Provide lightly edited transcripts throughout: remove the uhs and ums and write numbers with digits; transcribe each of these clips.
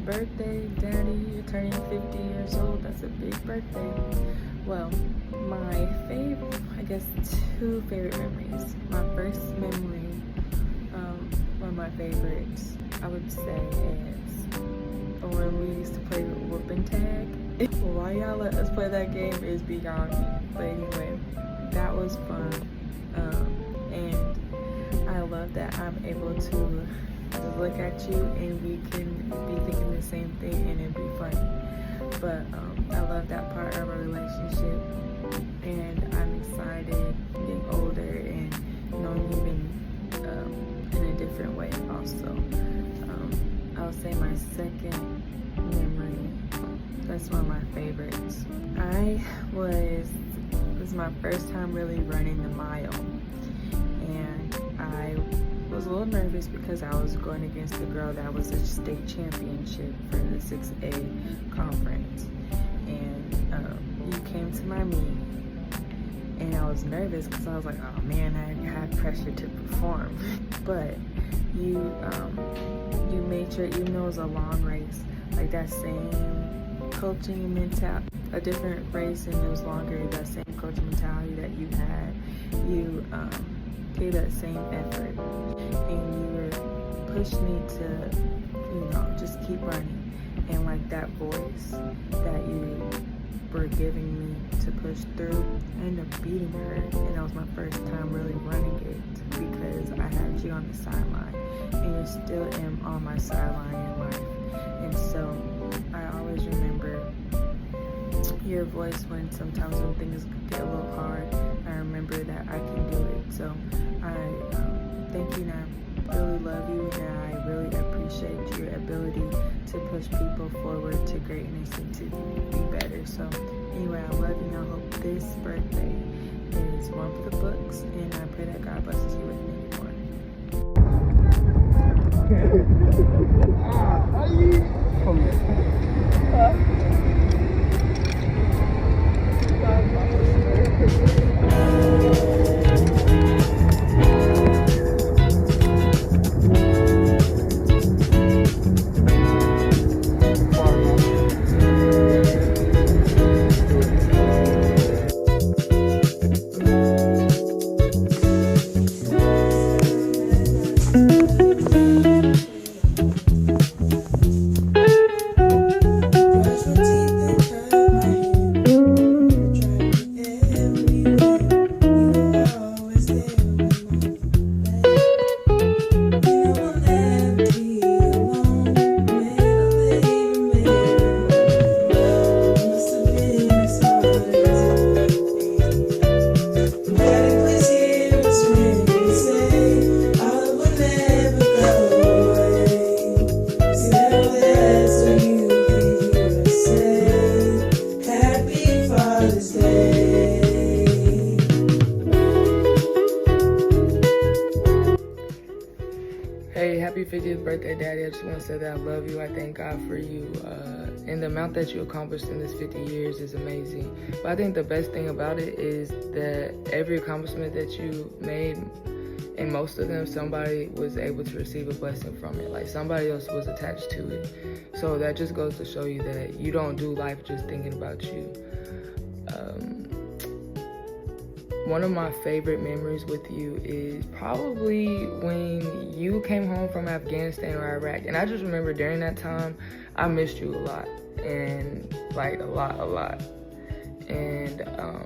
birthday, Daddy. You're turning 50 years old. That's a big birthday. Well, my favorite, I guess, two favorite memories. My first memory, one of my favorites, I would say, is when we used to play whooping tag. Why y'all let us play that game is beyond me. But anyway, that was fun. And I love that I'm able to look at you and we can be thinking the same thing and it'd be funny. But I love that part of our relationship, and I'm excited getting older and knowing you in a different way also. I would say my second memory, that's one of my favorites. It was my first time really running the mile, and I was a little nervous because I was going against a girl that was a state championship for the 6A conference. And you came to my meet, and I was nervous because I was like, oh man, I had pressure to perform. But you made sure, even though it was a long race, like that same coaching mentality, a different race and it was longer, that same coaching mentality that you had, you gave that same effort, and you were pushing me to, just keep running. And like that voice that you were giving me to push through, I ended up beating her, and that was my first time really running it because I had you on the sideline, and you still am on my sideline in life. And so I always remember your voice when sometimes when things get a little hard. I remember that I can do it. So I thank you, and I really love you, and I really appreciate your ability to push people forward to greatness and to be better. So anyway, I love you, and I hope this birthday is one for the books, and I pray that God blesses you with many more. Hey, happy 50th birthday, Daddy. I just want to say that I love you. I thank God for you. And the amount that you accomplished in this 50 years is amazing. But I think the best thing about it is that every accomplishment that you made, and most of them, somebody was able to receive a blessing from it. Like somebody else was attached to it. So that just goes to show you that you don't do life just thinking about you. One of my favorite memories with you is probably when you came home from Afghanistan or Iraq. And I just remember during that time, I missed you a lot, and like a lot. And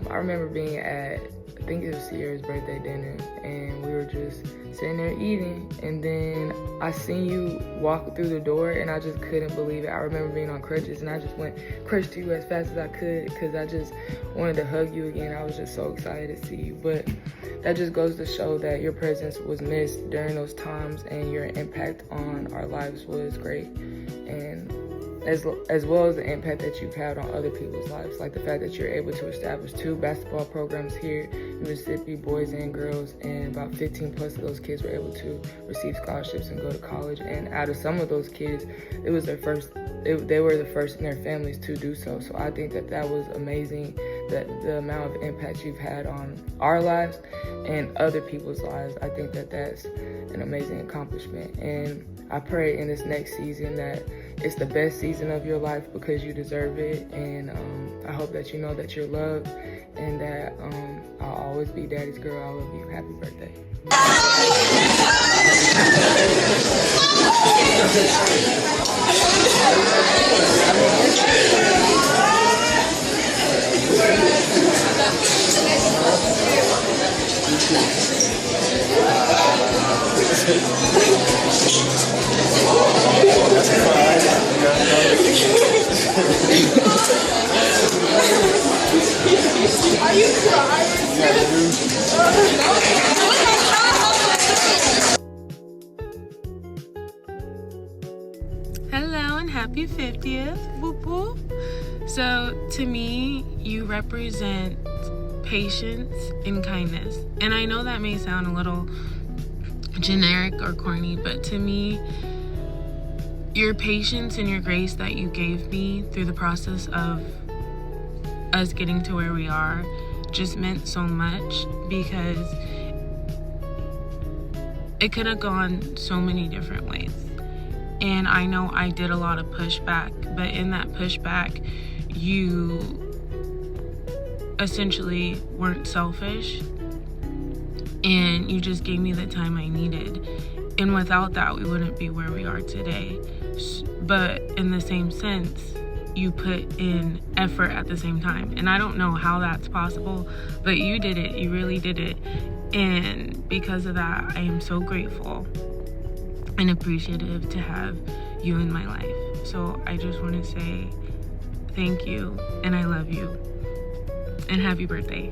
I remember being at, I think it was Sierra's birthday dinner, and we were just sitting there eating, and then I seen you walk through the door, and I just couldn't believe it. I remember being on crutches, and I just crushed you as fast as I could because I just wanted to hug you again. I was just so excited to see you. But that just goes to show that your presence was missed during those times, and your impact on our lives was great. And as well as the impact that you've had on other people's lives, like the fact that you're able to establish 2 basketball programs here in Mississippi, boys and girls, and about 15 plus of those kids were able to receive scholarships and go to college. And out of some of those kids, it was their first, they were the first in their families to do so. So I think that that was amazing, that the amount of impact you've had on our lives and other people's lives. I think that that's an amazing accomplishment. And I pray in this next season that it's the best season of your life because you deserve it. And I hope that you know that you're loved and that I'll always be daddy's girl. I love you. Happy birthday. Are you crying? Hello and happy 50th, whoop whoop. So to me, you represent patience and kindness. And I know that may sound a little generic or corny, but to me, your patience and your grace that you gave me through the process of us getting to where we are just meant so much, because it could have gone so many different ways. And I know I did a lot of pushback, but in that pushback, you essentially weren't selfish and you just gave me the time I needed. And without that, we wouldn't be where we are today. But in the same sense, you put in effort at the same time. And I don't know how that's possible, but you did it. You really did it. And because of that, I am so grateful and appreciative to have you in my life. So I just want to say thank you, and I love you, and happy birthday.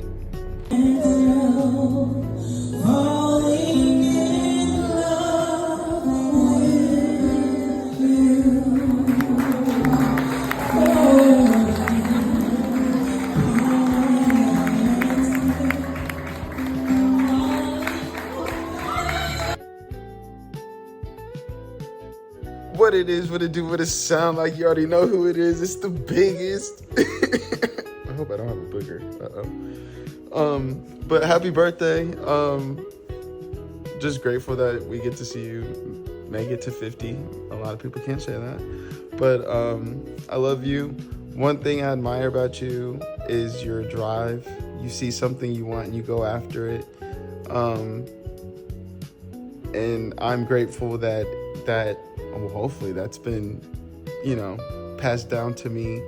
What it is, what it do, what it sound like. You already know who it is. It's the biggest. I hope I don't have a booger. But happy birthday. Just grateful that we get to see you make it to 50. A lot of people can't say that. But I love you. One thing I admire about you is your drive. You see something you want and you go after it. And I'm grateful that well, hopefully that's been, passed down to me,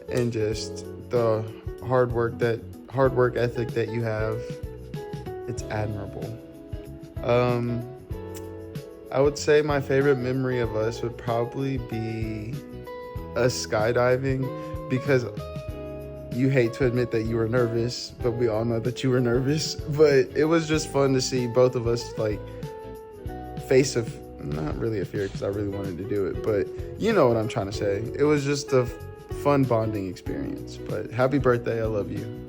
and just the hard work ethic that you have. It's admirable. I would say my favorite memory of us would probably be us skydiving, because you hate to admit that you were nervous, but we all know that you were nervous. But it was just fun to see both of us face of, not really a fear because I really wanted to do it, but you know what I'm trying to say. It was just a fun bonding experience. But happy birthday, I love you.